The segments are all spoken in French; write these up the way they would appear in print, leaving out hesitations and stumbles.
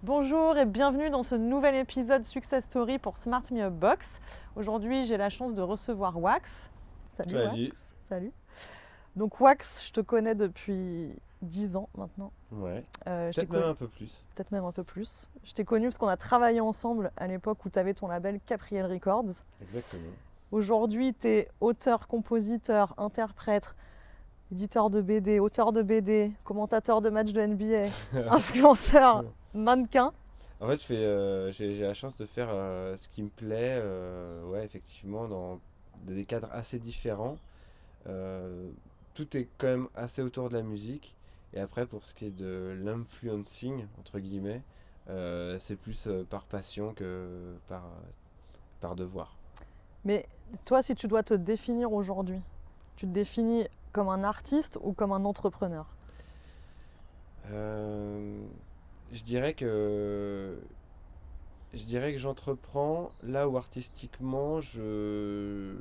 Bonjour et bienvenue dans ce nouvel épisode Success Story pour Smart Me Up Box. Aujourd'hui, j'ai la chance de recevoir Wax. Salut Salut. Wax. Salut. Donc Wax, je te connais depuis 10 ans maintenant. Ouais. Je t'ai Peut-être même connu, un peu plus. peut-être même un peu plus. Je t'ai connu parce qu'on a travaillé ensemble à l'époque où tu avais ton label Capriel Records. Exactement. Aujourd'hui, tu es auteur, compositeur, interprète, éditeur de BD, auteur de BD, commentateur de matchs de NBA, influenceur, mannequin. En fait, j'ai la chance de faire ce qui me plaît, ouais, effectivement, dans des cadres assez différents. Euh, Tout est quand même assez autour de la musique. Et après, pour ce qui est de l'influencing, entre guillemets, c'est plus par passion que par devoir. Mais toi, si tu dois te définir aujourd'hui, tu te définis comme un artiste ou comme un entrepreneur? Euh, je dirais que Je dirais que j'entreprends là où artistiquement je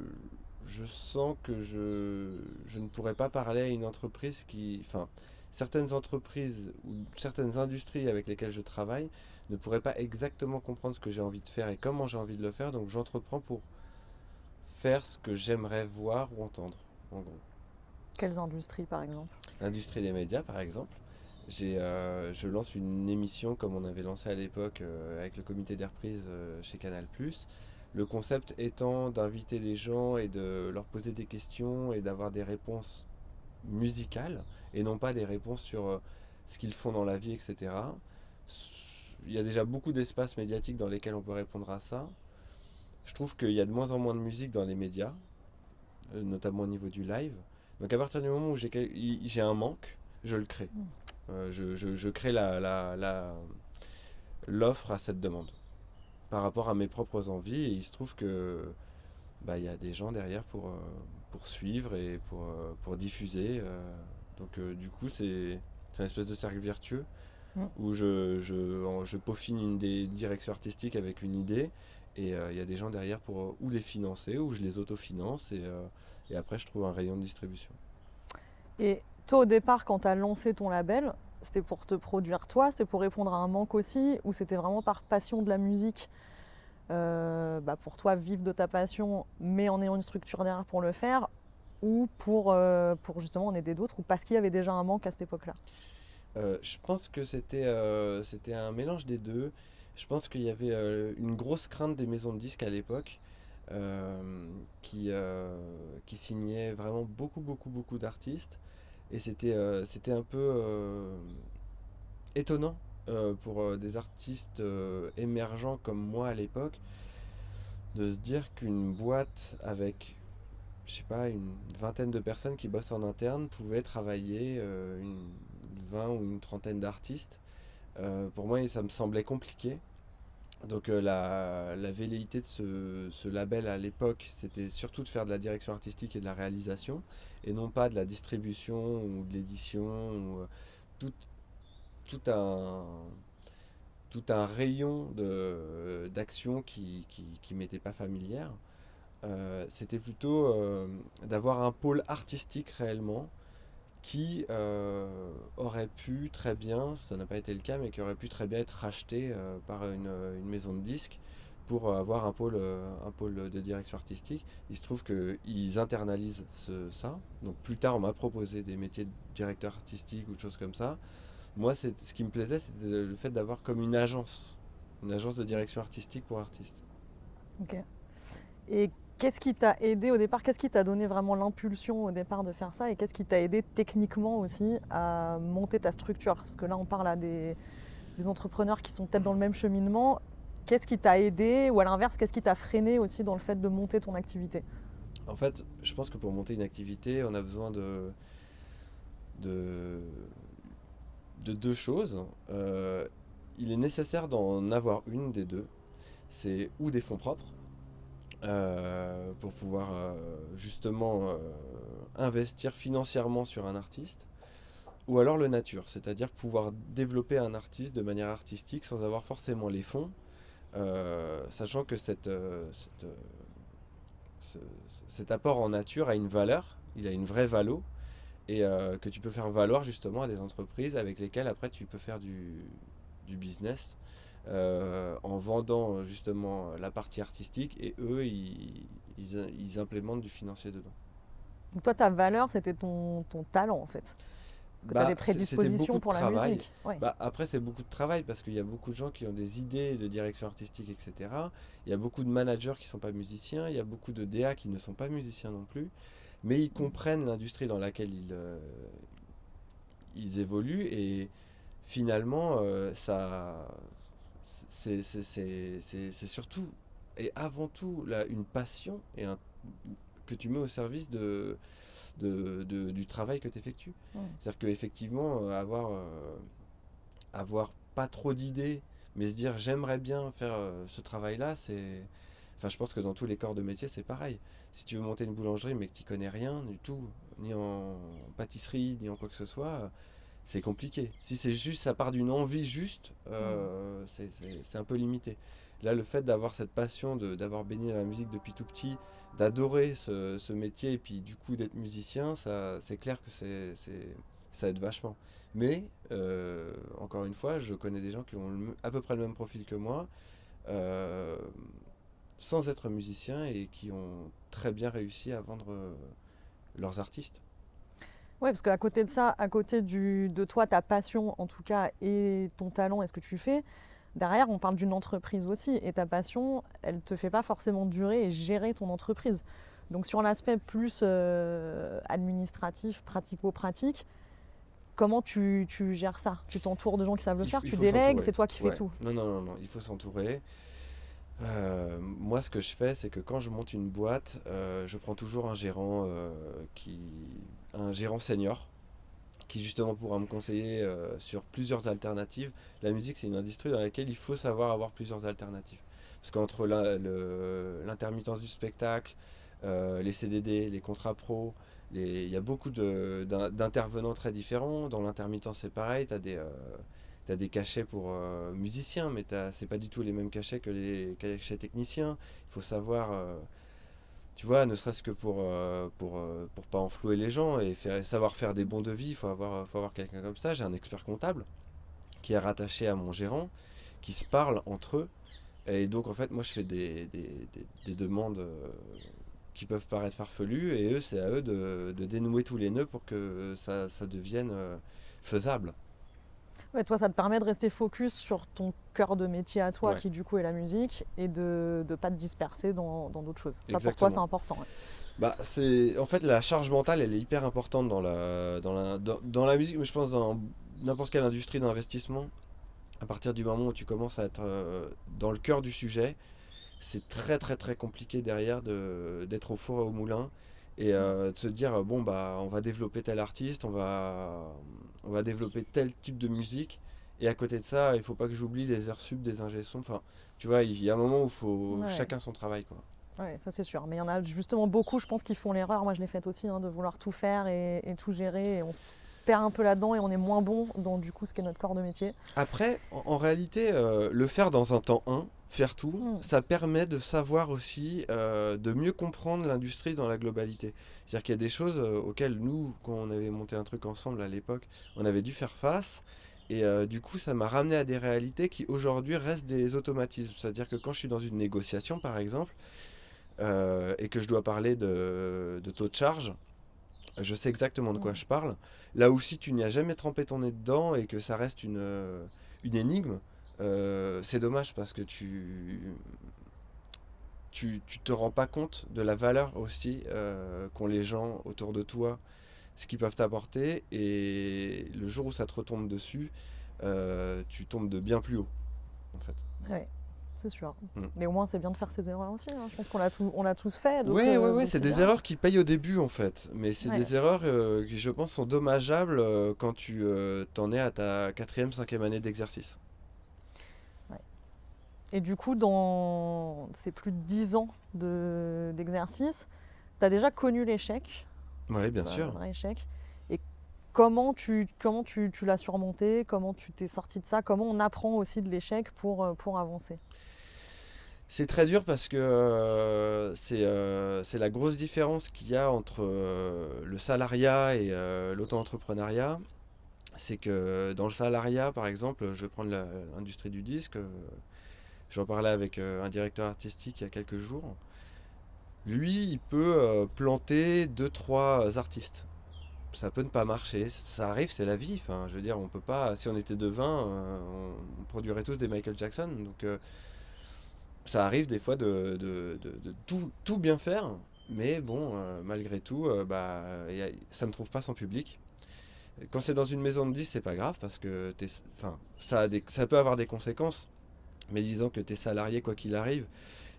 sens que je ne pourrais pas parler à une entreprise enfin, certaines entreprises ou certaines industries avec lesquelles je travaille ne pourraient pas exactement comprendre ce que j'ai envie de faire et comment j'ai envie de le faire, donc j'entreprends pour faire ce que j'aimerais voir ou entendre, en gros. Quelles industries, par exemple? L'industrie des médias, par exemple. Je lance une émission comme on avait lancé à l'époque avec le comité des reprises chez Canal+. Le concept étant d'inviter des gens et de leur poser des questions et d'avoir des réponses musicales et non pas des réponses sur ce qu'ils font dans la vie, etc. Il y a déjà beaucoup d'espaces médiatiques dans lesquels on peut répondre à ça. Je trouve qu'il y a de moins en moins de musique dans les médias, notamment au niveau du live. Donc à partir du moment où j'ai un manque, je le crée. Je crée l'offre à cette demande par rapport à mes propres envies et il se trouve que il y a des gens derrière pour suivre et pour diffuser. Du coup, c'est une espèce de cercle vertueux Mm. où je peaufine une des directions artistiques avec une idée et il y a des gens derrière pour ou les financer ou je les autofinance et après je trouve un rayon de distribution. Et toi, au départ, quand tu as lancé ton label, c'était pour te produire toi, c'était pour répondre à un manque aussi, ou c'était vraiment par passion de la musique, pour toi vivre de ta passion, mais en ayant une structure derrière pour le faire, ou pour justement en aider d'autres, ou parce qu'il y avait déjà un manque à cette époque-là? Je pense que c'était un mélange des deux. Je pense qu'il y avait une grosse crainte des maisons de disques à l'époque qui signaient vraiment beaucoup d'artistes. Et c'était un peu étonnant pour des artistes émergents comme moi à l'époque de se dire qu'une boîte avec, je sais pas, une vingtaine de personnes qui bossent en interne pouvaient travailler une 20 ou une trentaine d'artistes. Pour moi, ça me semblait compliqué. Donc la velléité de ce label à l'époque, c'était surtout de faire de la direction artistique et de la réalisation, et non pas de la distribution ou de l'édition, ou tout, tout un, tout un rayon d'action qui m'était pas familière. C'était plutôt d'avoir un pôle artistique réellement qui aurait pu très bien, ça n'a pas été le cas, mais qui aurait pu très bien être racheté par une maison de disques pour avoir un pôle de direction artistique. Il se trouve qu'ils internalisent ça. Donc plus tard, on m'a proposé des métiers de directeur artistique ou de choses comme ça. Moi, ce qui me plaisait, c'était le fait d'avoir comme une agence de direction artistique pour artistes. Ok. Et qu'est-ce qui t'a aidé au départ? Qu'est-ce qui t'a donné vraiment l'impulsion au départ de faire ça? Et qu'est-ce qui t'a aidé techniquement aussi à monter ta structure? Parce que là, on parle à des entrepreneurs qui sont peut-être dans le même cheminement. Qu'est-ce qui t'a aidé? Ou à l'inverse, qu'est-ce qui t'a freiné aussi dans le fait de monter ton activité? En fait, je pense que pour monter une activité, on a besoin de, de deux choses. Il est nécessaire d'en avoir une des deux. C'est ou des fonds propres pour pouvoir justement investir financièrement sur un artiste, ou alors le nature, c'est-à-dire pouvoir développer un artiste de manière artistique sans avoir forcément les fonds, sachant que ce- cet apport en nature a une valeur, il a une vraie valo, et que tu peux faire valoir justement à des entreprises avec lesquelles après tu peux faire du business en vendant justement la partie artistique et eux, ils implémentent du financier dedans. Donc toi, ta valeur, c'était ton talent en fait. Parce que tu as des C'était beaucoup prédispositions de pour la travail. musique. Ouais. Après, c'est beaucoup de travail parce qu'il y a beaucoup de gens qui ont des idées de direction artistique, etc. Il y a beaucoup de managers qui ne sont pas musiciens, il y a beaucoup de DA qui ne sont pas musiciens non plus, mais ils comprennent l'industrie dans laquelle ils évoluent et finalement, c'est surtout et avant tout là, une passion que tu mets au service du travail que tu effectues. C'est-à-dire qu'effectivement, avoir pas trop d'idées, mais se dire j'aimerais bien faire ce travail-là, Enfin, je pense que dans tous les corps de métier, c'est pareil. Si tu veux monter une boulangerie, mais que tu connais rien du tout, ni en pâtisserie, ni en quoi que ce soit, c'est compliqué. Si c'est juste, ça part d'une envie juste, c'est un peu limité. Là, le fait d'avoir cette passion, d'avoir baigné la musique depuis tout petit, d'adorer ce métier et puis du coup d'être musicien, c'est clair que ça aide vachement. Mais, encore une fois, je connais des gens qui ont à peu près le même profil que moi, euh, sans être musiciens et qui ont très bien réussi à vendre leurs artistes. Ouais, parce qu'à côté de ça, à côté de toi, ta passion en tout cas, et ton talent et ce que tu fais, derrière, on parle d'une entreprise aussi. Et ta passion, elle ne te fait pas forcément durer et gérer ton entreprise. Donc sur l'aspect plus administratif, pratico-pratique, comment tu gères ça? Tu t'entoures de gens qui savent le faire, Il tu faut délègues, s'entourer. c'est toi qui fais Ouais. tout. Non, il faut s'entourer. Moi, ce que je fais, c'est que quand je monte une boîte, je prends toujours un gérant senior qui justement pourra me conseiller sur plusieurs alternatives. La musique, c'est une industrie dans laquelle il faut savoir avoir plusieurs alternatives. Parce qu'entre l'intermittence du spectacle, les CDD, les contrats pro, il y a beaucoup d'intervenants très différents. Dans l'intermittence, c'est pareil, t'as des cachets pour musiciens, mais c'est pas du tout les mêmes cachets que les cachets techniciens. Il faut savoir, tu vois, ne serait-ce que pour pas enflouer les gens et savoir faire des bons devis, faut avoir quelqu'un comme ça. J'ai un expert comptable qui est rattaché à mon gérant, qui se parlent entre eux. Et donc, en fait, moi, je fais des demandes qui peuvent paraître farfelues, et eux, c'est à eux de dénouer tous les nœuds pour que ça devienne faisable. Ouais, toi, ça te permet de rester focus sur ton cœur de métier à toi, Ouais. qui du coup est la musique, et de ne pas te disperser dans d'autres choses. Ça, pour toi, Exactement. c'est important. En fait, la charge mentale, elle est hyper importante dans la musique, mais je pense dans n'importe quelle industrie d'investissement. À partir du moment où tu commences à être dans le cœur du sujet, c'est très très très compliqué derrière d'être au four et au moulin et de se dire bon bah on va développer tel artiste, on va développer tel type de musique, et à côté de ça il faut pas que j'oublie les heures sub des ingé sons. Enfin, tu vois, il y a un moment où il faut Ouais. chacun son travail, quoi. Ouais, ça c'est sûr. Mais il y en a justement beaucoup, je pense, qui font l'erreur. Moi, je l'ai faite aussi, de vouloir tout faire et tout gérer. Et on se perd un peu là-dedans et on est moins bon dans du coup ce qui est notre corps de métier. Après, en réalité, le faire dans un temps 1, faire tout, Mm. ça permet de savoir aussi, de mieux comprendre l'industrie dans la globalité. C'est-à-dire qu'il y a des choses auxquelles nous, quand on avait monté un truc ensemble à l'époque, on avait dû faire face. Et du coup, ça m'a ramené à des réalités qui aujourd'hui restent des automatismes. C'est-à-dire que quand je suis dans une négociation, par exemple, et que je dois parler de taux de charge, je sais exactement de quoi je parle. Là où si tu n'y as jamais trempé ton nez dedans et que ça reste une énigme, c'est dommage parce que tu te rends pas compte de la valeur aussi qu'ont les gens autour de toi, ce qu'ils peuvent t'apporter, et le jour où ça te retombe dessus, tu tombes de bien plus haut, en fait. Ouais, c'est sûr. Mm. Mais au moins, c'est bien de faire ces erreurs aussi. Je pense on l'a tous fait. Donc, Ouais, donc c'est des bien. erreurs qui payent au début en fait, mais c'est Ouais. des erreurs qui je pense sont dommageables quand tu t'en es à ta quatrième, cinquième année d'exercice. Et du coup, dans ces plus de 10 ans d'exercice, tu as déjà connu l'échec, Ouais, bien un sûr. vrai échec. Et comment tu l'as surmonté? Comment tu t'es sorti de ça? Comment on apprend aussi de l'échec pour avancer? C'est très dur parce que c'est la grosse différence qu'il y a entre le salariat et l'auto-entrepreneuriat. c'est que dans le salariat, par exemple, je vais prendre l'industrie du disque, j'en parlais avec un directeur artistique il y a quelques jours. Lui, il peut planter deux trois artistes. Ça peut ne pas marcher, ça arrive, c'est la vie. Enfin, je veux dire, on peut pas. Si on était devin, on produirait tous des Michael Jackson. Donc, ça arrive des fois de tout bien faire, mais bon, malgré tout, ça ne trouve pas son public. Quand c'est dans une maison de disques, c'est pas grave parce que enfin, ça peut avoir des conséquences. Mais disons que tu es salarié quoi qu'il arrive,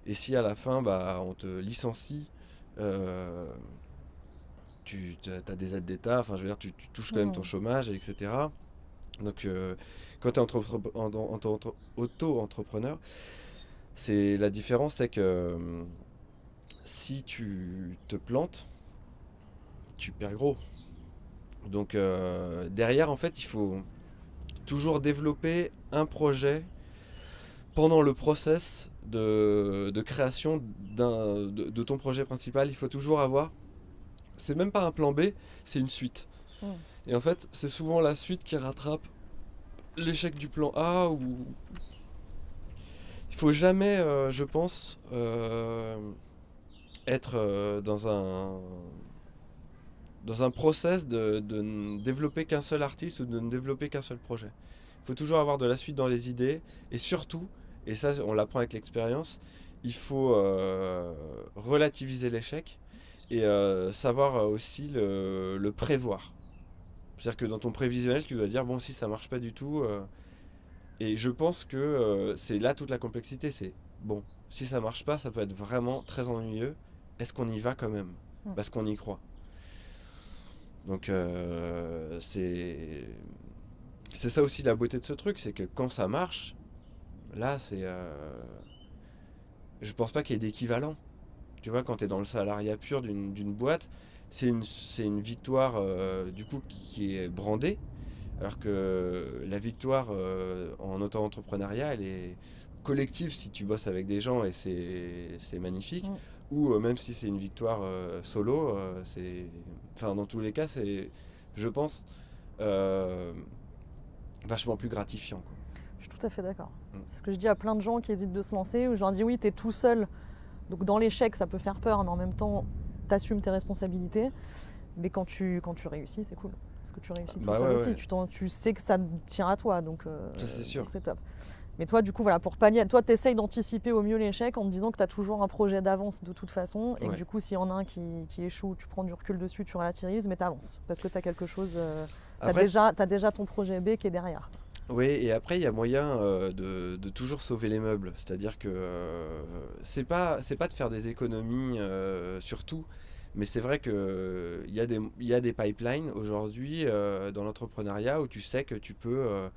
et si à la fin on te licencie, euh, tu as des aides d'État, enfin je veux dire, tu touches quand même ton chômage, etc. Donc quand tu es auto-entrepreneur, c'est la différence, c'est que si tu te plantes, tu perds gros. Donc derrière, en fait, il faut toujours développer un projet pendant le process de création de ton projet principal. Il faut toujours avoir, c'est même pas un plan B, c'est une suite. Et en fait, c'est souvent la suite qui rattrape l'échec du plan A. Ou il faut jamais, je pense, être dans un process de ne développer qu'un seul artiste ou de ne développer qu'un seul projet. Il faut toujours avoir de la suite dans les idées, et surtout, et ça on l'apprend avec l'expérience, il faut relativiser l'échec et savoir aussi le prévoir. C'est-à-dire que dans ton prévisionnel, tu dois dire, bon, si ça marche pas du tout, et je pense que c'est là toute la complexité, c'est, bon, si ça marche pas, ça peut être vraiment très ennuyeux, est-ce qu'on y va quand même? Parce qu'on y croit. Donc c'est ça aussi la beauté de ce truc, c'est que quand ça marche, là c'est je pense pas qu'il y ait d'équivalent. Tu vois, quand tu es dans le salariat pur d'une boîte, c'est une victoire du coup qui est brandée, alors que la victoire en auto-entrepreneuriat, elle est collective si tu bosses avec des gens, et c'est magnifique. Ou même si c'est une victoire solo, enfin dans tous les cas, c'est, je pense, euh, vachement plus gratifiant, quoi. Je suis tout à fait d'accord. C'est ce que je dis à plein de gens qui hésitent de se lancer, où je leur dis oui, t'es tout seul. Donc dans l'échec, ça peut faire peur, mais en même temps, t'assumes tes responsabilités. Mais quand tu réussis, c'est cool. Parce que tu réussis tout seul aussi. Ouais. Tu sais que ça tient à toi, donc ça c'est sûr. C'est top. Mais toi, du coup, voilà, pour pallier, toi, tu essayes d'anticiper au mieux l'échec en te disant que tu as toujours un projet d'avance de toute façon, et que du coup, s'il y en a un qui échoue, tu prends du recul dessus, tu relativises, mais tu avances. Parce que tu as quelque chose, t'as déjà ton projet B qui est derrière. Oui, et après, il y a moyen de toujours sauver les meubles. C'est-à-dire que c'est pas de faire des économies sur tout, mais c'est vrai qu'il y a des pipelines aujourd'hui dans l'entrepreneuriat où tu sais que tu peux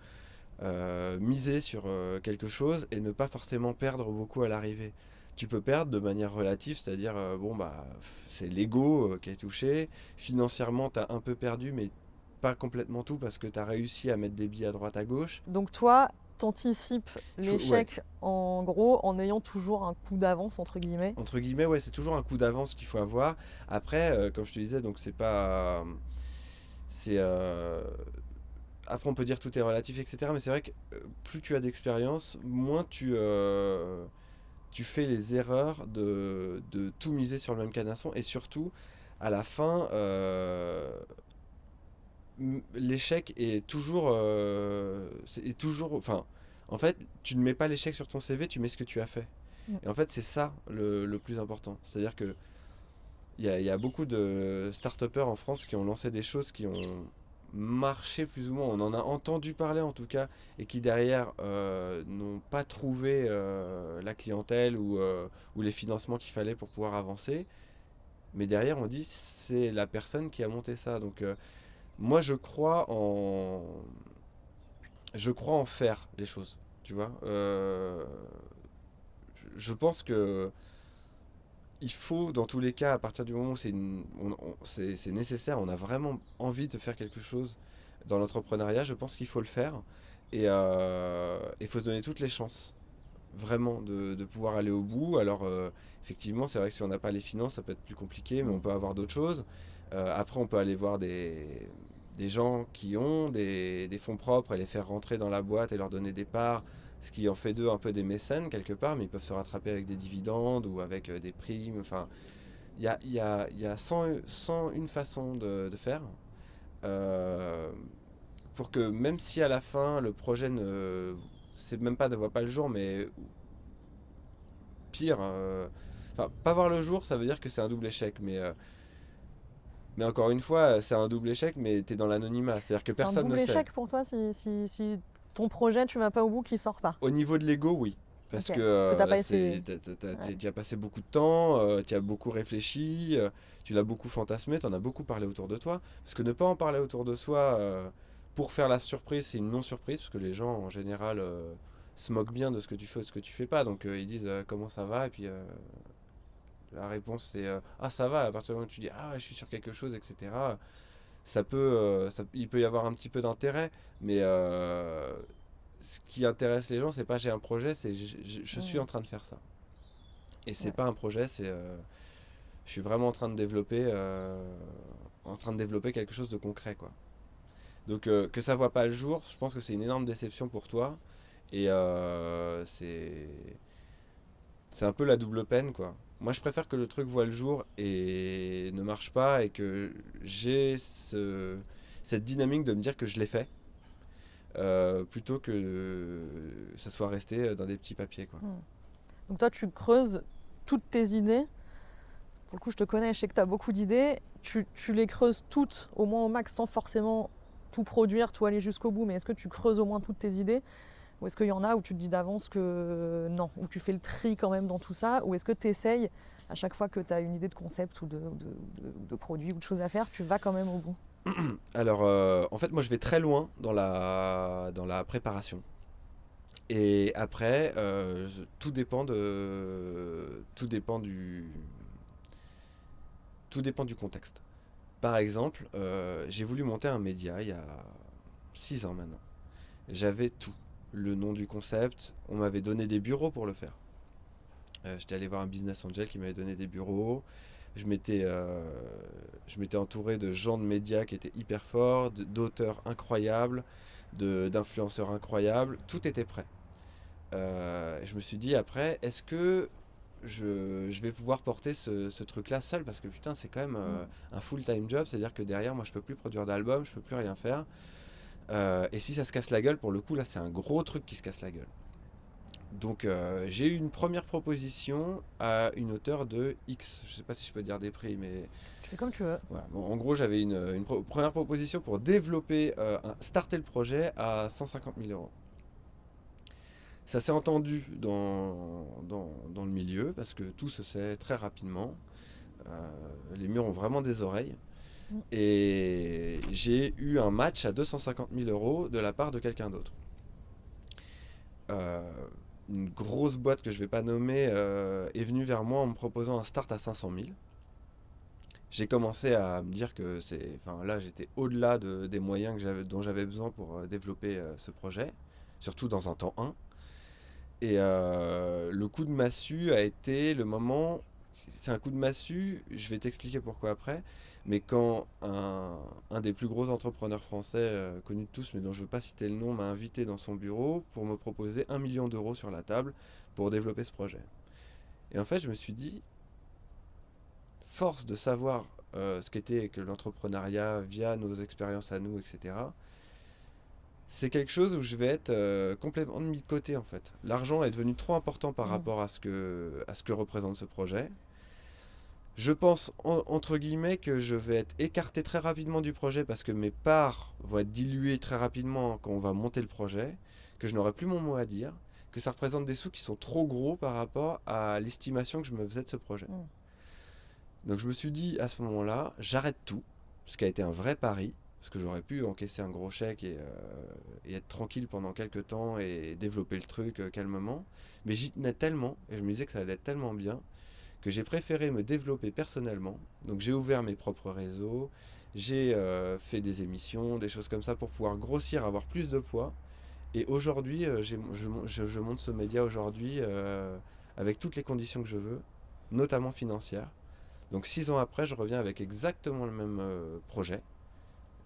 miser sur quelque chose et ne pas forcément perdre beaucoup à l'arrivée. Tu peux perdre de manière relative, c'est-à-dire c'est l'ego qui est touché. Financièrement, tu as un peu perdu, mais pas complètement tout parce que tu as réussi à mettre des billes à droite à gauche. Donc toi, t'anticipes l'échec en gros en ayant toujours un coup d'avance entre guillemets. Entre guillemets, ouais, c'est toujours un coup d'avance qu'il faut avoir. Après, comme je te disais, donc c'est pas, c'est après on peut dire tout est relatif, etc. Mais c'est vrai que plus tu as d'expérience, moins tu fais les erreurs de tout miser sur le même canasson, et surtout à la fin. L'échec est toujours, enfin, en fait, tu ne mets pas l'échec sur ton CV, tu mets ce que tu as fait. Et en fait, c'est ça le plus important. C'est-à-dire que il y a beaucoup de start-upers en France qui ont lancé des choses qui ont marché plus ou moins. On en a entendu parler en tout cas, et qui derrière n'ont pas trouvé la clientèle ou les financements qu'il fallait pour pouvoir avancer. Mais derrière, on dit c'est la personne qui a monté ça. Donc moi, je crois en faire les choses, tu vois. Je pense que il faut, dans tous les cas, à partir du moment où c'est nécessaire, on a vraiment envie de faire quelque chose dans l'entrepreneuriat, je pense qu'il faut le faire. Et il faut se donner toutes les chances, vraiment, de pouvoir aller au bout. Alors, effectivement, c'est vrai que si on n'a pas les finances, ça peut être plus compliqué, mais on peut avoir d'autres choses. Après, on peut aller voir des gens qui ont des fonds propres et les faire rentrer dans la boîte et leur donner des parts, ce qui en fait d'eux un peu des mécènes quelque part, mais ils peuvent se rattraper avec des dividendes ou avec des primes. Enfin, il y a 101 façons de faire. Euh, pour que même si à la fin le projet c'est même pas ne voit pas le jour, mais pire, enfin pas voir le jour, ça veut dire que c'est un double échec, mais encore une fois, c'est un double échec, mais t'es dans l'anonymat, c'est-à-dire que C'est un personne ne double sait. échec pour toi si ton projet, tu vas pas au bout, qu'il sort pas. Au niveau de l'ego, oui. Ok. Parce que Parce que t'as pas essayé. Ouais. tu as passé beaucoup de temps, tu as beaucoup réfléchi, tu l'as beaucoup fantasmé, tu en as beaucoup parlé autour de toi. Parce que ne pas en parler autour de soi pour faire la surprise, c'est une non-surprise, parce que les gens en général se moquent bien de ce que tu fais ou de ce que tu fais pas. Donc ils disent comment ça va, et puis la réponse c'est ah ça va, à partir du moment où tu dis ah ouais, je suis sur quelque chose, etc. Il peut y avoir un petit peu d'intérêt, mais ce qui intéresse les gens, c'est pas j'ai un projet, c'est je suis en train de faire ça. Et c'est Ouais. pas un projet, c'est je suis vraiment en train de développer quelque chose de concret, quoi. Donc que ça voit pas le jour, je pense que c'est une énorme déception pour toi. Et c'est un peu la double peine, quoi. Moi, je préfère que le truc voit le jour et ne marche pas et que j'ai cette dynamique de me dire que je l'ai fait plutôt que ça soit resté dans des petits papiers, quoi. Hmm. Donc toi, tu creuses toutes tes idées. Pour le coup, je te connais, je sais que tu as beaucoup d'idées. Tu les creuses toutes, au moins au max, sans forcément tout produire, tout aller jusqu'au bout. Mais est-ce que tu creuses au moins toutes tes idées? Ou est-ce qu'il y en a où tu te dis d'avance que non, où tu fais le tri quand même dans tout ça? Ou est-ce que tu essayes, à chaque fois que tu as une idée de concept ou de produit ou de choses à faire, tu vas quand même au bout? Alors, en fait, moi, je vais très loin dans la préparation. Et après, tout dépend du contexte. Par exemple, j'ai voulu monter un média il y a 6 ans maintenant. J'avais tout. Le nom du concept, on m'avait donné des bureaux pour le faire. J'étais allé voir un business angel qui m'avait donné des bureaux. Je m'étais, euh, je m'étais entouré de gens de médias qui étaient hyper forts, d'auteurs incroyables, d'influenceurs incroyables. Tout était prêt. Je me suis dit après, est-ce que je vais pouvoir porter ce truc-là seul? Parce que putain, c'est quand même un full-time job. C'est-à-dire que derrière, moi, je peux plus produire d'album, je peux plus rien faire. Et si ça se casse la gueule, pour le coup, là, c'est un gros truc qui se casse la gueule. Donc j'ai eu une première proposition à une hauteur de X. Je sais pas si je peux dire des prix, mais Tu fais comme tu veux. voilà. Bon, en gros, j'avais première proposition pour développer, starter le projet à 150 000 euros. Ça s'est entendu dans le milieu parce que tout se sait très rapidement. Les murs ont vraiment des oreilles. Mm. Et j'ai eu un match à 250 000 euros de la part de quelqu'un d'autre. Euh, une grosse boîte que je vais pas nommer est venue vers moi en me proposant un start à 500 000. J'ai commencé à me dire que enfin là j'étais au-delà des moyens dont j'avais besoin pour développer ce projet, surtout dans un temps 1. Et le coup de massue a été le moment. C'est un coup de massue, je vais t'expliquer pourquoi après. Mais quand un des plus gros entrepreneurs français connus de tous, mais dont je ne veux pas citer le nom, m'a invité dans son bureau pour me proposer 1 million d'euros sur la table pour développer ce projet. Et en fait, je me suis dit, force de savoir ce qu'était que l'entrepreneuriat via nos expériences à nous, etc., c'est quelque chose où je vais être complètement mis de côté en fait. L'argent est devenu trop important par Mm. rapport à ce que représente ce projet. Je pense entre guillemets que je vais être écarté très rapidement du projet parce que mes parts vont être diluées très rapidement quand on va monter le projet, que je n'aurai plus mon mot à dire, que ça représente des sous qui sont trop gros par rapport à l'estimation que je me faisais de ce projet. Mm. Donc je me suis dit à ce moment-là, j'arrête tout, ce qui a été un vrai pari, parce que j'aurais pu encaisser un gros chèque et être tranquille pendant quelques temps et développer le truc calmement. Mais j'y tenais tellement, et je me disais que ça allait être tellement bien, que j'ai préféré me développer personnellement. Donc j'ai ouvert mes propres réseaux, j'ai fait des émissions, des choses comme ça pour pouvoir grossir, avoir plus de poids. Et aujourd'hui, je monte ce média aujourd'hui avec toutes les conditions que je veux, notamment financières. Donc 6 ans après, je reviens avec exactement le même projet,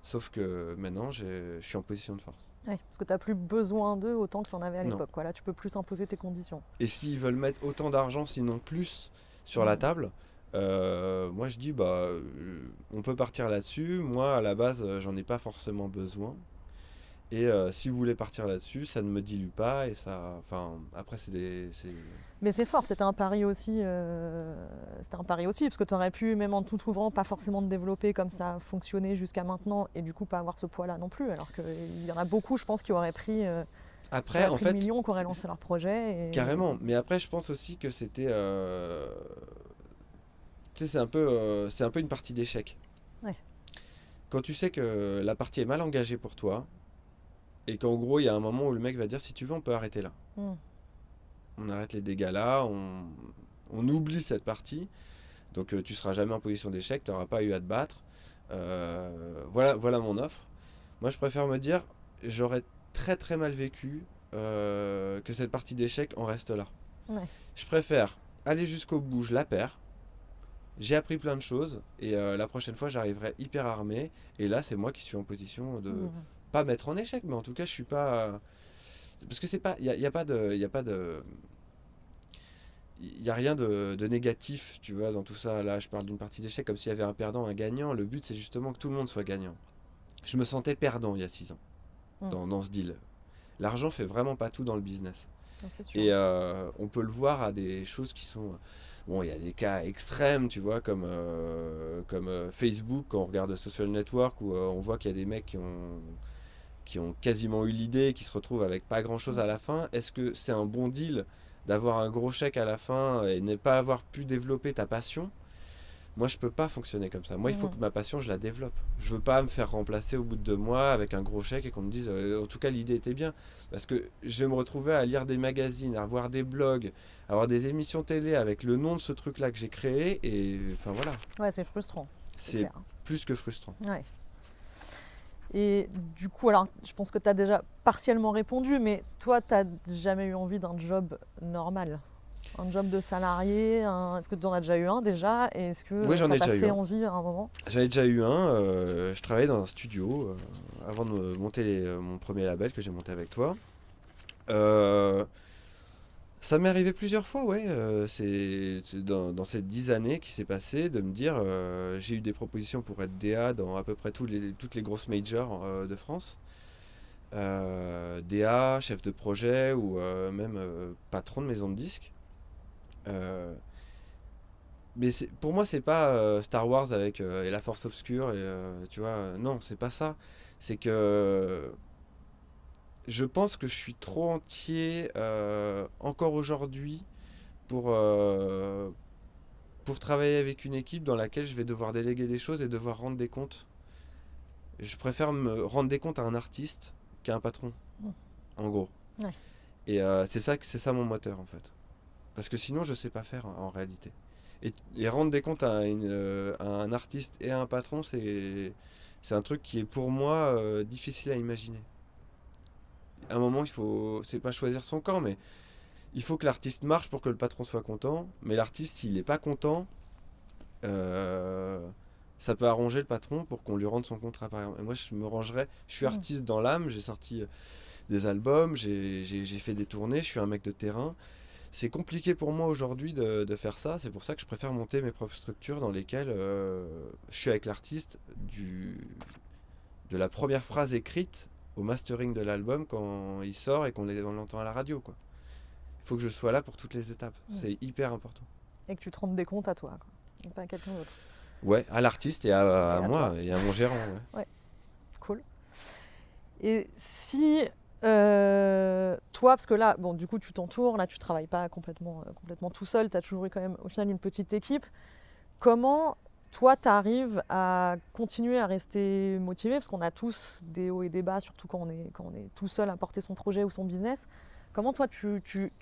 Sauf que maintenant, je suis en position de force. Ouais, parce que tu n'as plus besoin d'eux autant que tu en avais à Non. l'époque. Là, tu peux plus imposer tes conditions. Et s'ils veulent mettre autant d'argent, sinon plus, sur la table, moi je dis, on peut partir là-dessus. Moi, à la base, j'en ai pas forcément besoin. Et si vous voulez partir là-dessus, ça ne me dilue pas. Et ça, enfin, après, Mais c'est fort, c'était un pari aussi. Parce que tu aurais pu, même en tout ouvrant, pas forcément te développer comme ça a fonctionné jusqu'à maintenant, et du coup pas avoir ce poids-là non plus. Alors qu'il y en a beaucoup, je pense, qui auraient pris, après, en le fait, million, qui auraient lancé leur projet. carrément. Mais après, je pense aussi que c'était, tu sais, c'est un peu une partie d'échec. Ouais. Quand tu sais que la partie est mal engagée pour toi, et qu'en gros, il y a un moment où le mec va dire, si tu veux, on peut arrêter là. Mm. On arrête les dégâts là, on oublie cette partie. Donc tu seras jamais en position d'échec, tu n'auras pas eu à te battre. Voilà mon offre. Moi, je préfère me dire, j'aurais très très mal vécu que cette partie d'échec en reste là. Ouais. Je préfère aller jusqu'au bout, je la perds. J'ai appris plein de choses et la prochaine fois, j'arriverai hyper armé. Et là, c'est moi qui suis en position de pas mettre en échec, mais en tout cas, je suis pas. Parce que c'est pas, il y a pas de, il y a rien de négatif, tu vois, dans tout ça. Là, je parle d'une partie d'échec comme s'il y avait un perdant, un gagnant. Le but, c'est justement que tout le monde soit gagnant. Je me sentais perdant il y a 6 ans dans ce deal. L'argent fait vraiment pas tout dans le business. C'est sûr. Et on peut le voir à des choses qui sont. Bon, il y a des cas extrêmes, tu vois, comme Facebook, quand on regarde Social Network, où on voit qu'il y a des mecs qui ont quasiment eu l'idée, qui se retrouvent avec pas grand chose à la fin. Est-ce que c'est un bon deal d'avoir un gros chèque à la fin et ne pas avoir pu développer ta passion? Moi, je peux pas fonctionner comme ça. Moi, il faut que ma passion, je la développe. Je veux pas me faire remplacer au bout de 2 mois avec un gros chèque et qu'on me dise, en tout cas, l'idée était bien. Parce que je vais me retrouver à lire des magazines, à voir des blogs, à avoir des émissions télé avec le nom de ce truc-là que j'ai créé. Et enfin voilà. Ouais, c'est frustrant. C'est clair. plus que frustrant. Ouais. Et du coup, alors, je pense que tu as déjà partiellement répondu, mais toi, tu n'as jamais eu envie d'un job normal? Un job de salarié? Est-ce que tu en as déjà eu un déjà? Et est-ce que Oui, j'en ça ai t'a déjà eu fait un. envie à un moment? J'en ai déjà eu un. Je travaillais dans un studio avant de monter mon premier label que j'ai monté avec toi. Ça m'est arrivé plusieurs fois, ouais. C'est dans ces 10 années qui s'est passé de me dire j'ai eu des propositions pour être DA dans à peu près toutes les grosses majors de France. DA, chef de projet ou même patron de maison de disques. Mais pour moi, c'est pas Star Wars avec et la Force Obscure, et, tu vois, non, c'est pas ça. C'est que je pense que je suis trop entier encore aujourd'hui pour travailler avec une équipe dans laquelle je vais devoir déléguer des choses et devoir rendre des comptes. Je préfère me rendre des comptes à un artiste qu'à un patron, en gros. Ouais. Et c'est ça mon moteur en fait. Parce que sinon je sais pas faire en réalité. Et rendre des comptes à un artiste et à un patron, c'est un truc qui est pour moi difficile à imaginer. À un moment, c'est pas choisir son camp, mais il faut que l'artiste marche pour que le patron soit content. Mais l'artiste, s'il n'est pas content, ça peut arranger le patron pour qu'on lui rende son contrat, par exemple. Et moi, je me rangerais. Je suis artiste dans l'âme, j'ai sorti des albums, j'ai fait des tournées, je suis un mec de terrain. C'est compliqué pour moi aujourd'hui de faire ça. C'est pour ça que je préfère monter mes propres structures dans lesquelles je suis avec l'artiste de la première phrase écrite au mastering de l'album quand il sort et qu'on l'entend à la radio, quoi. Il faut que je sois là pour toutes les étapes. C'est hyper important. Et que tu te rendes des comptes à toi, quoi, et pas à quelqu'un d'autre. Ouais, à l'artiste et à moi toi. et à mon gérant. Ouais. Cool. Et si toi, parce que là, bon, du coup, tu t'entoures, là, tu travailles pas complètement tout seul, tu as toujours eu quand même, au final, une petite équipe. Comment, toi, tu arrives à continuer à rester motivé? Parce qu'on a tous des hauts et des bas, surtout quand on est tout seul à porter son projet ou son business. Comment, toi, tu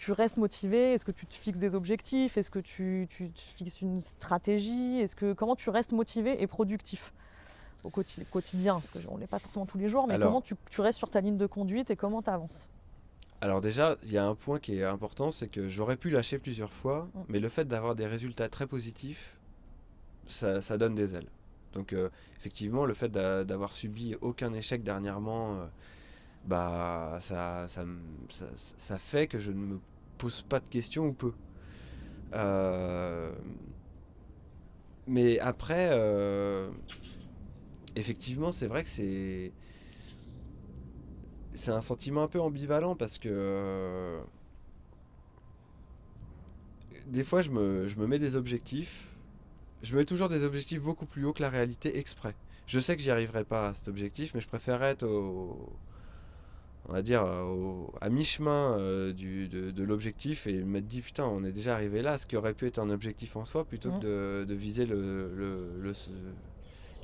restes motivé? Est-ce que tu te fixes des objectifs? Est-ce que tu te fixes une stratégie? Comment tu restes motivé et productif au quotidien? Parce qu'on n'est pas forcément tous les jours, mais comment tu restes sur ta ligne de conduite et comment tu avances? Alors déjà, il y a un point qui est important, c'est que j'aurais pu lâcher plusieurs fois, mais le fait d'avoir des résultats très positifs, ça donne des ailes. Donc effectivement, le fait d'avoir subi aucun échec dernièrement, ça fait que je ne me pose pas de questions ou peu. Euh, mais après, effectivement, c'est vrai que c'est un sentiment un peu ambivalent parce que des fois, je me mets des objectifs. Je me mets toujours des objectifs beaucoup plus hauts que la réalité exprès. Je sais que j'y arriverai pas à cet objectif, mais je préfère être on va dire, à mi-chemin de l'objectif et m'être dit putain, on est déjà arrivé là, ce qui aurait pu être un objectif en soi, plutôt que de viser le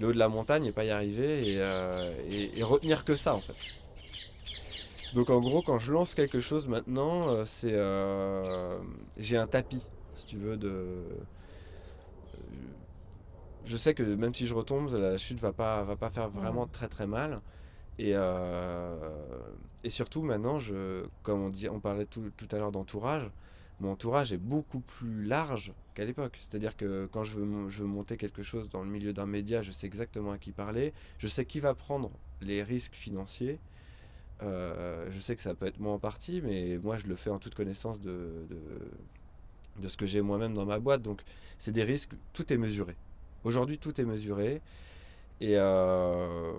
haut de la montagne et pas y arriver et retenir que ça en fait. Donc en gros, quand je lance quelque chose maintenant, j'ai un tapis, si tu veux, je sais que même si je retombe, la chute va pas faire vraiment très très mal. Et, euh, et surtout maintenant, comme on parlait tout à l'heure d'entourage, mon entourage est beaucoup plus large qu'à l'époque. C'est-à-dire que quand je veux monter quelque chose dans le milieu d'un média, je sais exactement à qui parler, je sais qui va prendre les risques financiers. Je sais que ça peut être moi en partie, mais moi je le fais en toute connaissance de ce que j'ai moi-même dans ma boîte. Donc c'est des risques, tout est mesuré. Aujourd'hui, tout est mesuré. Et, euh,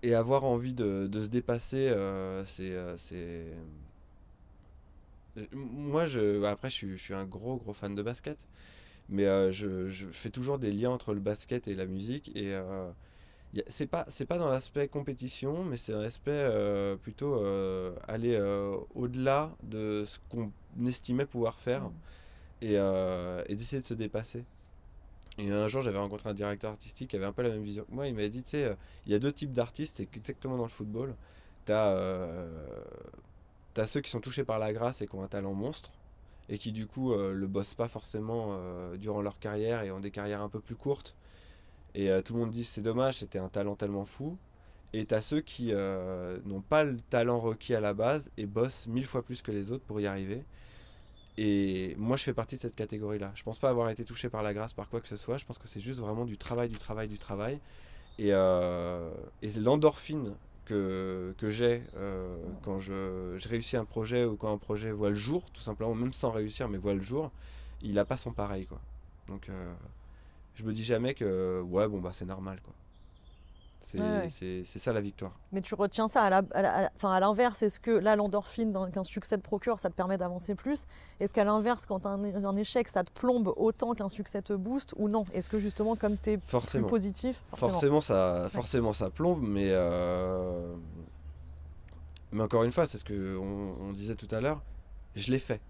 et avoir envie de se dépasser, moi, après, je suis un gros fan de basket. Mais je fais toujours des liens entre le basket et la musique. Et c'est pas dans l'aspect compétition, mais c'est un aspect plutôt aller au-delà de ce qu'on estimait pouvoir faire et d'essayer de se dépasser. Et un jour, j'avais rencontré un directeur artistique qui avait un peu la même vision que moi. Il m'avait dit, tu sais, il y a deux types d'artistes, c'est exactement dans le football. T'as t'as ceux qui sont touchés par la grâce et qui ont un talent monstre, et qui du coup le bossent pas forcément durant leur carrière et ont des carrières un peu plus courtes. Et tout le monde dit, c'est dommage, c'était un talent tellement fou. Et t'as ceux qui n'ont pas le talent requis à la base et bossent 1000 fois plus que les autres pour y arriver. Et moi, je fais partie de cette catégorie-là. Je pense pas avoir été touché par la grâce, par quoi que ce soit. Je pense que c'est juste vraiment du travail, du travail, du travail. Et l'endorphine que j'ai quand je réussis un projet ou quand un projet voit le jour, tout simplement, même sans réussir, mais voit le jour, il a pas son pareil, quoi. Donc, je me dis jamais que, ouais, bon, bah, c'est normal, quoi. Ouais, ouais. C'est ça la victoire. Mais tu retiens ça enfin, à l'inverse, est-ce que là, l'endorphine qu'un succès te procure, ça te permet d'avancer plus? Est-ce qu'à l'inverse, quand tu as un échec, ça te plombe autant qu'un succès te booste ou non? Est-ce que justement, comme tu es plus Forcément. positif, forcément. Ouais. Forcément, ça plombe, mais encore une fois, c'est ce que on disait tout à l'heure, je l'ai fait.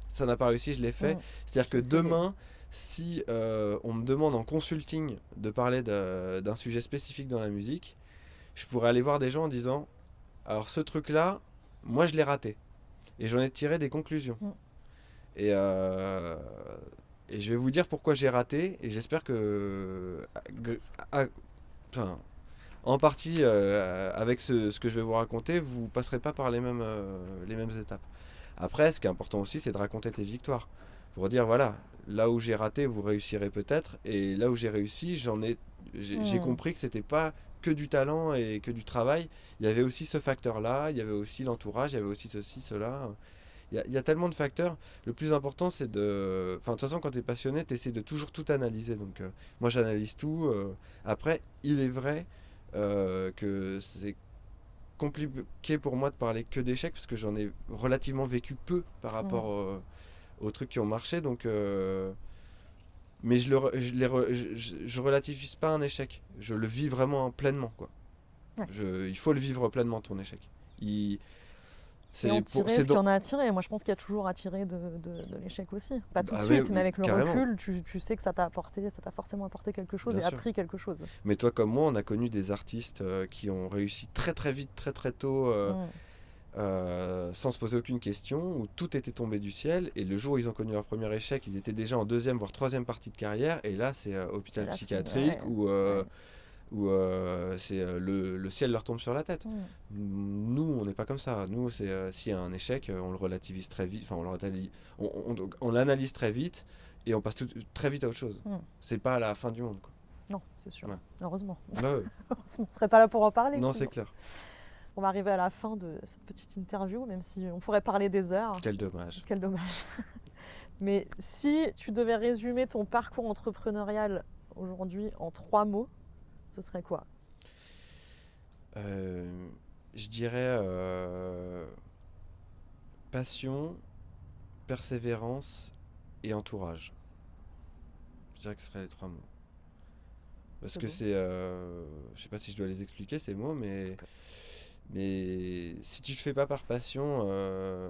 Ça n'a pas réussi, je l'ai fait. Mm. C'est-à-dire que Je sais. demain, si on me demande en consulting de parler d'un sujet spécifique dans la musique, je pourrais aller voir des gens en disant, alors ce truc-là, moi je l'ai raté. Et j'en ai tiré des conclusions. Mm. Et, euh, et je vais vous dire pourquoi j'ai raté, et j'espère que, enfin, en partie, avec ce que je vais vous raconter, vous passerez pas par les mêmes étapes. Après, ce qui est important aussi, c'est de raconter tes victoires. Pour dire, voilà, là où j'ai raté, vous réussirez peut-être. Et là où j'ai réussi, j'ai Mm. compris que c'était pas que du talent et que du travail. Il y avait aussi ce facteur-là, il y avait aussi l'entourage, il y avait aussi ceci, cela. Il y a tellement de facteurs. Le plus important, c'est de. Enfin, de toute façon, quand tu es passionné, tu essaies de toujours tout analyser. Donc, moi, j'analyse tout. Après, il est vrai que c'est compliqué pour moi de parler que d'échecs parce que j'en ai relativement vécu peu par Mm. rapport aux trucs qui ont marché. Donc, mais je relativise pas un échec. Je le vis vraiment pleinement, quoi. Ouais. Il faut le vivre pleinement, ton échec. Il, Et en tirer c'est ce qu'il y dans, en a à tirer. Moi, je pense qu'il y a toujours à tirer de l'échec aussi. Pas tout de ah suite, mais oui, avec le carrément, recul, tu sais que ça t'a forcément apporté quelque chose bien et sûr. appris quelque chose. Mais toi comme moi, on a connu des artistes qui ont réussi très très vite, très très tôt, Mm. sans se poser aucune question, où tout était tombé du ciel, et le jour où ils ont connu leur premier échec, ils étaient déjà en deuxième voire troisième partie de carrière, et là c'est Et hôpital là, psychiatrique ouais, ouais. où c'est le ciel leur tombe sur la tête. Mm. Nous, on n'est pas comme ça. Nous, c'est s'il y a un échec, on le relativise très vite, enfin on l'analyse très vite, et on passe très vite à autre chose. Mm. C'est pas la fin du monde, quoi. Non, c'est sûr. Ouais. Heureusement. Bah ouais. Heureusement, on ne serait pas là pour en parler. Non, Sinon. c'est clair. On va arriver à la fin de cette petite interview, même si on pourrait parler des heures. Quel dommage. Quel dommage. Mais si tu devais résumer ton parcours entrepreneurial aujourd'hui en 3 mots, ce serait quoi? Je dirais passion, persévérance et entourage. Je dirais que ce seraient les 3 mots. Parce C'est que beau. c'est... je sais pas si je dois les expliquer ces mots, mais si tu le fais pas par passion...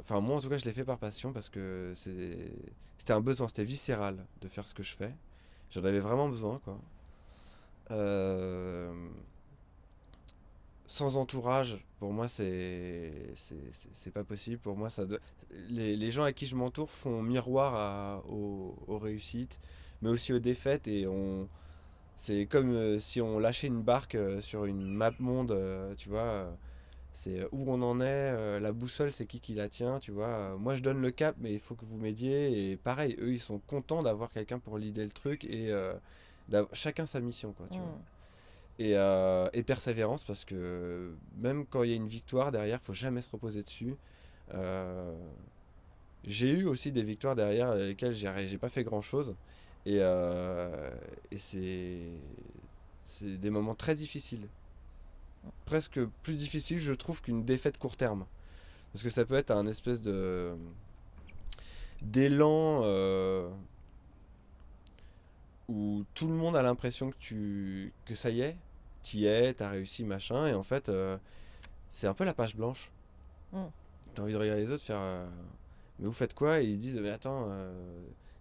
Enfin, moi en tout cas, je l'ai fait par passion parce que c'était un besoin, c'était viscéral de faire ce que je fais. J'en avais vraiment besoin, quoi. Euh, Sans entourage, pour moi, c'est pas possible. Pour moi, les gens avec qui je m'entoure font miroir aux réussites, mais aussi aux défaites. C'est comme si on lâchait une barque sur une map monde, tu vois. C'est où on en est, la boussole, c'est qui la tient, tu vois. Moi, je donne le cap, mais il faut que vous m'aidiez. Et pareil, eux, ils sont contents d'avoir quelqu'un pour leader le truc et chacun sa mission, quoi, tu vois. Et persévérance parce que même quand il y a une victoire derrière, faut jamais se reposer dessus. Euh, j'ai eu aussi des victoires derrière lesquelles j'ai pas fait grand chose et c'est des moments très difficiles, presque plus difficiles je trouve qu'une défaite court terme parce que ça peut être un espèce de d'élan où tout le monde a l'impression que ça y est, t'y es, t'as réussi, machin, et en fait, c'est un peu la page blanche. Mm. T'as envie de regarder les autres faire mais vous faites quoi? Et ils disent mais attends,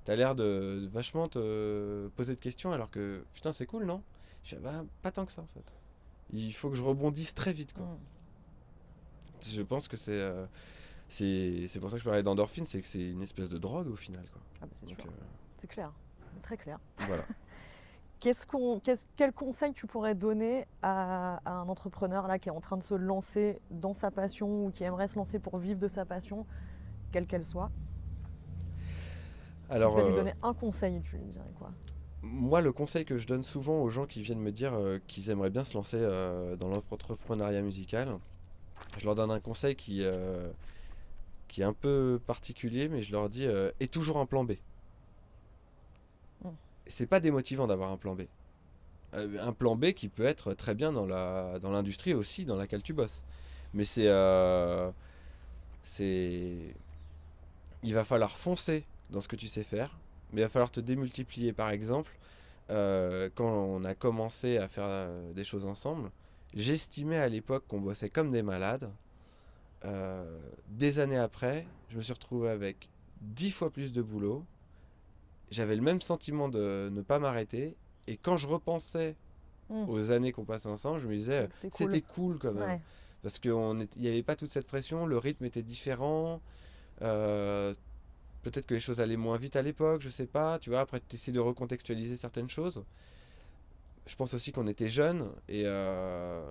t'as l'air de vachement te poser de questions alors que putain c'est cool, non? Je fais bah pas tant que ça en fait. Il faut que je rebondisse très vite quoi. Je pense que c'est pour ça que je parlais d'endorphine, c'est que c'est une espèce de drogue au final quoi. Ah bah c'est Donc, sûr. C'est clair, très clair. voilà. Quel conseil tu pourrais donner à un entrepreneur là, qui est en train de se lancer dans sa passion ou qui aimerait se lancer pour vivre de sa passion, quelle qu'elle soit? Si tu Alors devais lui donner un conseil, tu lui dirais quoi? moi, le conseil que je donne souvent aux gens qui viennent me dire qu'ils aimeraient bien se lancer dans l'entrepreneuriat musical, je leur donne un conseil qui est un peu particulier, mais je leur dis aie toujours un plan B. Mm. C'est pas démotivant d'avoir un plan B. Un plan B qui peut être très bien dans l'industrie aussi dans laquelle tu bosses. Mais c'est, il va falloir foncer dans ce que tu sais faire, mais il va falloir te démultiplier. Par exemple, quand on a commencé à faire des choses ensemble, j'estimais à l'époque qu'on bossait comme des malades. Des années après, je me suis retrouvé avec 10 fois plus de boulot. J'avais le même sentiment de ne pas m'arrêter. Et quand je repensais aux années qu'on passait ensemble, je me disais, c'était cool quand même. Ouais. Parce qu'il n'y avait pas toute cette pression, le rythme était différent. euh, Peut-être que les choses allaient moins vite à l'époque, je sais pas. Tu vois, après, tu essaies de recontextualiser certaines choses. Je pense aussi qu'on était jeunes et je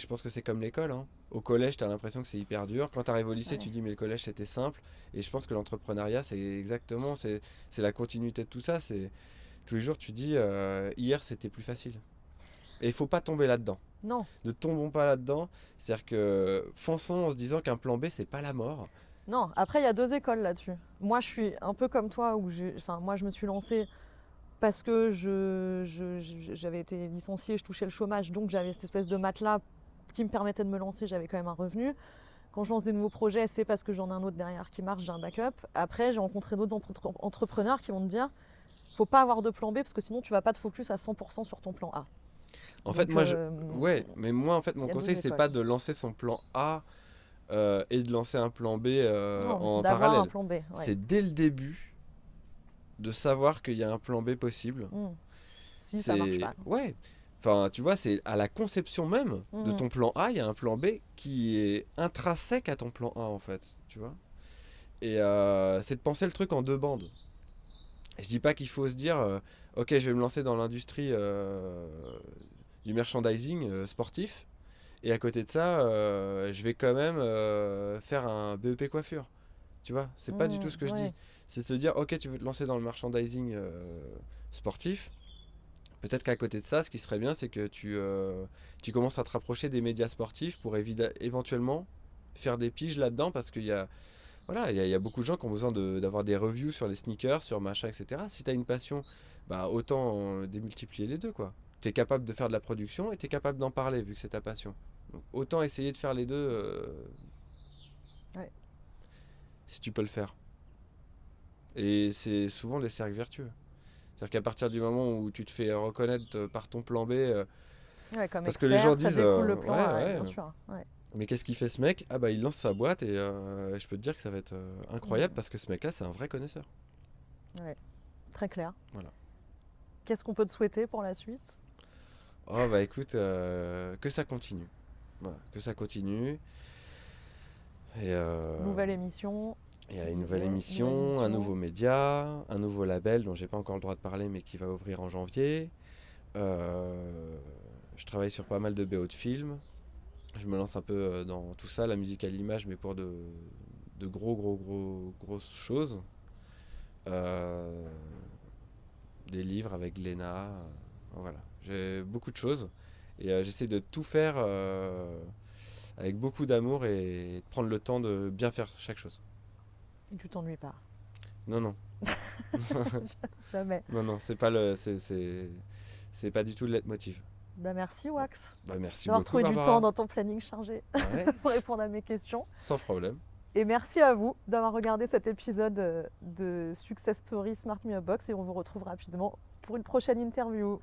pense que c'est comme l'école, hein. Au collège, tu as l'impression que c'est hyper dur. Quand tu arrives au lycée, tu dis mais le collège c'était simple. Et je pense que l'entrepreneuriat, c'est exactement, c'est la continuité de tout ça. C'est tous les jours, tu dis hier c'était plus facile. Et il faut pas tomber là-dedans. Non. Ne tombons pas là-dedans. C'est-à-dire que fonçons en se disant qu'un plan B, c'est pas la mort. Non, après il y a 2 écoles là-dessus. Moi je suis un peu comme toi où moi je me suis lancée parce que j'avais été licenciée, je touchais le chômage, donc j'avais cette espèce de matelas qui me permettait de me lancer, j'avais quand même un revenu. Quand je lance des nouveaux projets, c'est parce que j'en ai un autre derrière qui marche, j'ai un backup. Après, j'ai rencontré d'autres entrepreneurs qui vont te dire faut pas avoir de plan B parce que sinon tu vas pas te focus à 100% sur ton plan A. En fait, Donc, moi, ouais, mais moi, en fait, mon y a conseil, 2 c'est écoles. pas de lancer son plan A et de lancer un plan B Non, c'est en d'avoir un parallèle. plan B. Ouais. C'est dès le début de savoir qu'il y a un plan B possible. Si ça marche pas. Ouais. Enfin, tu vois, c'est à la conception même de ton plan A, il y a un plan B qui est intrinsèque à ton plan A, en fait. Tu vois. Et c'est de penser le truc en 2 bandes. Je dis pas qu'il faut se dire, ok, je vais me lancer dans l'industrie du merchandising sportif. Et à côté de ça, je vais quand même faire un BEP coiffure. Tu vois, c'est pas du tout ce que je dis. C'est de se dire, ok, tu veux te lancer dans le merchandising sportif. Peut-être qu'à côté de ça, ce qui serait bien, c'est que tu commences à te rapprocher des médias sportifs pour éventuellement faire des piges là-dedans, parce qu'il y a, voilà, il y a beaucoup de gens qui ont besoin d'avoir des reviews sur les sneakers, sur machin, etc. Si tu as une passion, bah, autant démultiplier les deux, quoi. Tu es capable de faire de la production et tu es capable d'en parler, vu que c'est ta passion. Donc, autant essayer de faire les deux Ouais. si tu peux le faire. Et c'est souvent des cercles vertueux. C'est-à-dire qu'à partir du moment où tu te fais reconnaître par ton plan B, Ouais, comme parce que les gens expert, ça disent découle le plan ouais, A, ouais, ouais, bien sûr. Ouais. mais qu'est-ce qu'il fait ce mec? Ah bah il lance sa boîte et je peux te dire que ça va être incroyable parce que ce mec-là c'est un vrai connaisseur. Ouais. Très clair. Voilà. Qu'est-ce qu'on peut te souhaiter pour la suite? Oh bah écoute, que ça continue. Voilà, que ça continue. Et Nouvelle émission. il y a tu une nouvelle disais, émission, un nouveau média, un nouveau label dont j'ai pas encore le droit de parler mais qui va ouvrir en janvier. Je travaille sur pas mal de BO de films. Je me lance un peu dans tout ça, la musique à l'image, mais pour de grosses choses. Euh, des livres avec Glénat. Voilà, j'ai beaucoup de choses. Et j'essaie de tout faire avec beaucoup d'amour et de prendre le temps de bien faire chaque chose. Et tu t'ennuies pas. Non, non. Jamais. Non, non, c'est pas du tout le leitmotiv. Bah merci Wax Bah, merci d'avoir beaucoup, trouvé du Barbara. temps dans ton planning chargé Ouais, pour répondre à mes questions. sans problème. Et merci à vous d'avoir regardé cet épisode de Success Story Smart Me Up Box et on vous retrouve rapidement pour une prochaine interview.